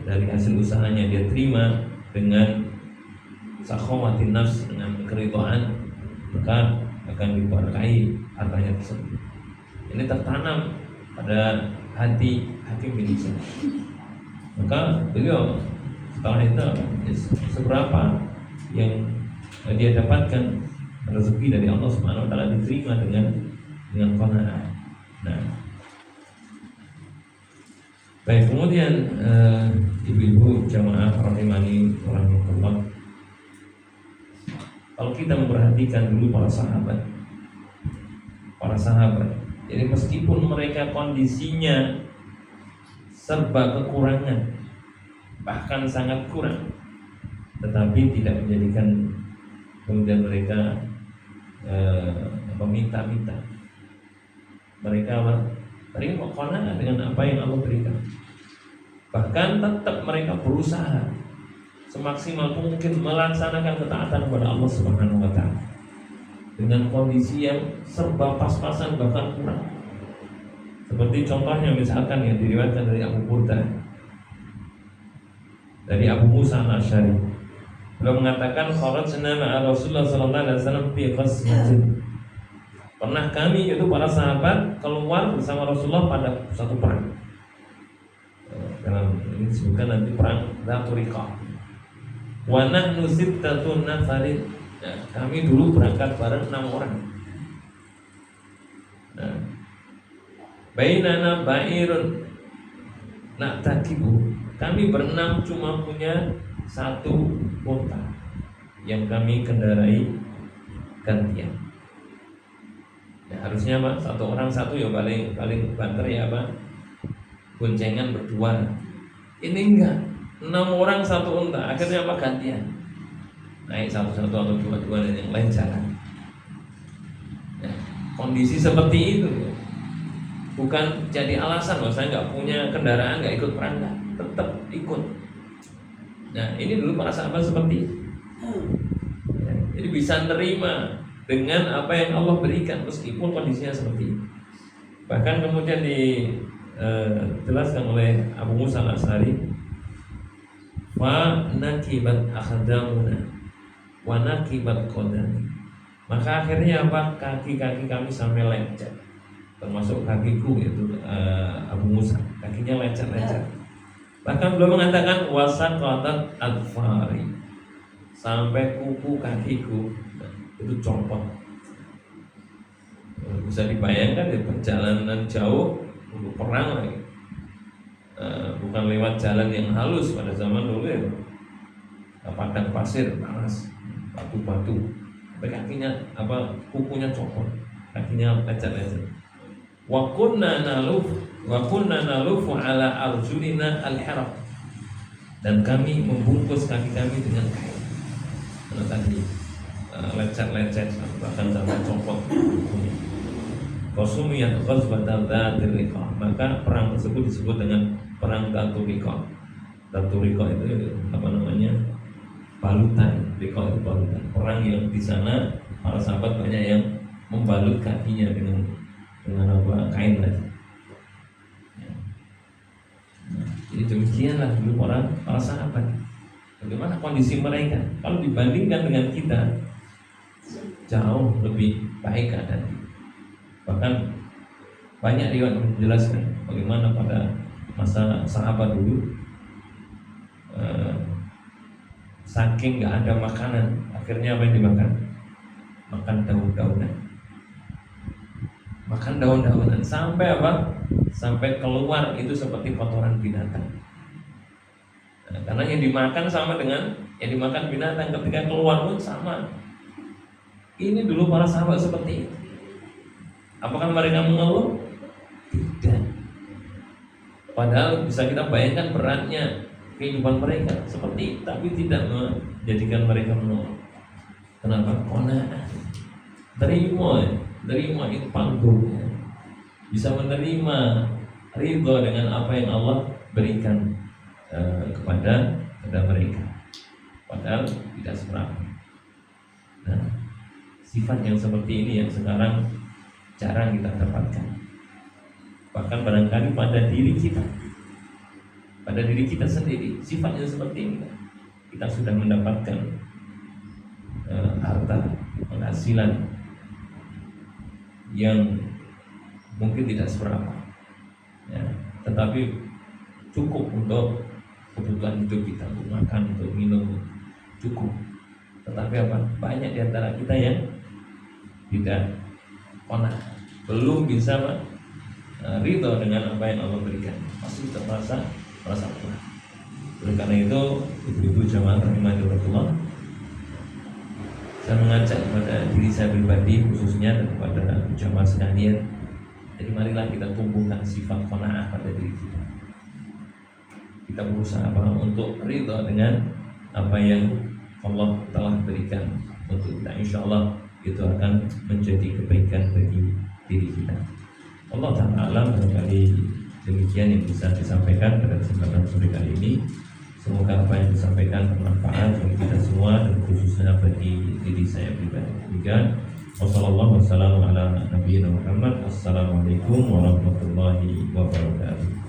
S1: dari hasil usahanya, dia terima dengan sakhawatin nafs, dengan keridhaan, maka akan diberkahi hartanya tersebut. Ini tertanam pada hati Hakim bin Hizam. Maka beliau setelah itu seberapa yang dia dapatkan rezeki dari Allah Subhanahu wa taala diterima dengan qanaah. Nah, baik, kemudian ibu-ibu jamaah rahimani rahimakumullah, kalau kita memperhatikan dulu para sahabat, jadi meskipun mereka kondisinya serba kekurangan, bahkan sangat kurang, tetapi tidak menjadikan kemudian mereka meminta-minta. Mereka terima qanaah dengan apa yang Allah berikan. Bahkan tetap mereka berusaha semaksimal mungkin melaksanakan ketaatan kepada Allah Subhanahu wa taala dengan kondisi yang serba pas-pasan bahkan kurang. Seperti contohnya misalkan yang diriwayatkan dari Abu Burdah, dari Abu Musa al-Asy'ari, beliau mengatakan kharajna ma'a Rasulullah sallallahu alaihi wasallam fi qasmatin. Pernah kami itu para sahabat keluar bersama Rasulullah pada satu perang. Dalam ini disebutkan nanti perang Dzatul Riqah. Wa nahnu sittatun nafarin. Kami dulu berangkat bareng 6 orang. Nah, bainana ba'irun na'takibu. Kami berenam cuma punya satu unta yang kami kendarai gantian. Ya, harusnya Pak, satu orang satu ya paling banter ya Pak, goncengan berdua. Ini enggak, 6 orang satu unta, akhirnya apa gantian, naik satu-satu atau dua-dua dan yang lain jalan. Ya, kondisi seperti itu bukan jadi alasan bahwa saya nggak punya kendaraan nggak ikut perang, tetap ikut. Nah, ini dulu para sahabat seperti itu. Ya, jadi bisa nerima dengan apa yang Allah berikan meskipun kondisinya seperti itu. Bahkan kemudian dijelaskan oleh Abu Musa al-Asy'ari, wa nakibat akhdamuna wa nakibat qadami. Maka akhirnya apa? Kaki-kaki kami sampai lecet, termasuk kakiku yaitu Abu Musa, kakinya lecet-lecet. Bahkan belum mengatakan wasaqatat adfari, sampai kuku kakiku itu copot. Bisa dibayangkan ya, perjalanan jauh untuk perang lagi. bukan lewat jalan yang halus pada zaman dulu ya, padang pasir panas, batu-batu, sampai kakinya kukunya copot, kakinya lecet-lecet. Wa kunna nalufu ala arjulina al-haraq, dan kami membungkus kaki kami dengan kain. Karena tadi lecet-lecet bahkan sampai copot kukunya. Qasumiyat ghazwatal Dzatir Riqah, maka perang tersebut disebut dengan perang Dzatur Riqah. Dzatur Riqah itu balutan. Riqah itu balutan. Perang yang di sana para sahabat banyak yang membalut kakinya dengan kain tadi. Jadi demikianlah dulu para sahabat. Bagaimana kondisi mereka? Kalau dibandingkan dengan kita, jauh lebih baik keadaan. Bahkan banyak riwayat menjelaskan bagaimana pada masa sahabat dulu, saking nggak ada makanan, akhirnya apa yang dimakan? Makan daun-daunan. Makan daun-daunan sampai apa? Sampai keluar itu seperti kotoran binatang. Karena yang dimakan sama dengan yang dimakan binatang, ketika keluar pun sama. Ini dulu para sahabat seperti itu. Apakah mereka mengeluh? Tidak. Padahal bisa kita bayangkan beratnya kehidupan mereka seperti itu, tapi tidak menjadikan mereka mengeluh. Kenapa? Qanaah. Terima itu panggungnya. Bisa menerima ridho dengan apa yang Allah berikan kepada mereka. Padahal tidak seberapa. Nah, sifat yang seperti ini yang sekarang jarang kita dapatkan. Bahkan barangkali pada diri kita sendiri sifatnya seperti ini. Kita sudah mendapatkan harta, penghasilan yang mungkin tidak seberapa, ya, tetapi cukup untuk kebutuhan hidup kita, untuk makan, untuk minum, cukup. Tetapi apa? Banyak di antara kita yang tidak belum bisa ridho dengan apa yang Allah berikan, masih merasa kurang. Oleh karena itu, ibu-ibu jamaah rahimahullah, saya mengajak kepada diri saya pribadi khususnya dan kepada jamaah sekalian, jadi marilah kita tumbuhkan sifat qanaah pada diri kita. Kita berusaha untuk ridho dengan apa yang Allah telah berikan untuk kita. Insyaallah itu akan menjadi kebaikan bagi diri kita. Allah Ta'ala barangkali demikian yang bisa disampaikan pada kesempatan sore kali ini. Semoga apa yang disampaikan bermanfaat bagi kita semua dan khususnya bagi diri saya pribadi. Demikian. Wassalamualaikum warahmatullahi wabarakatuh.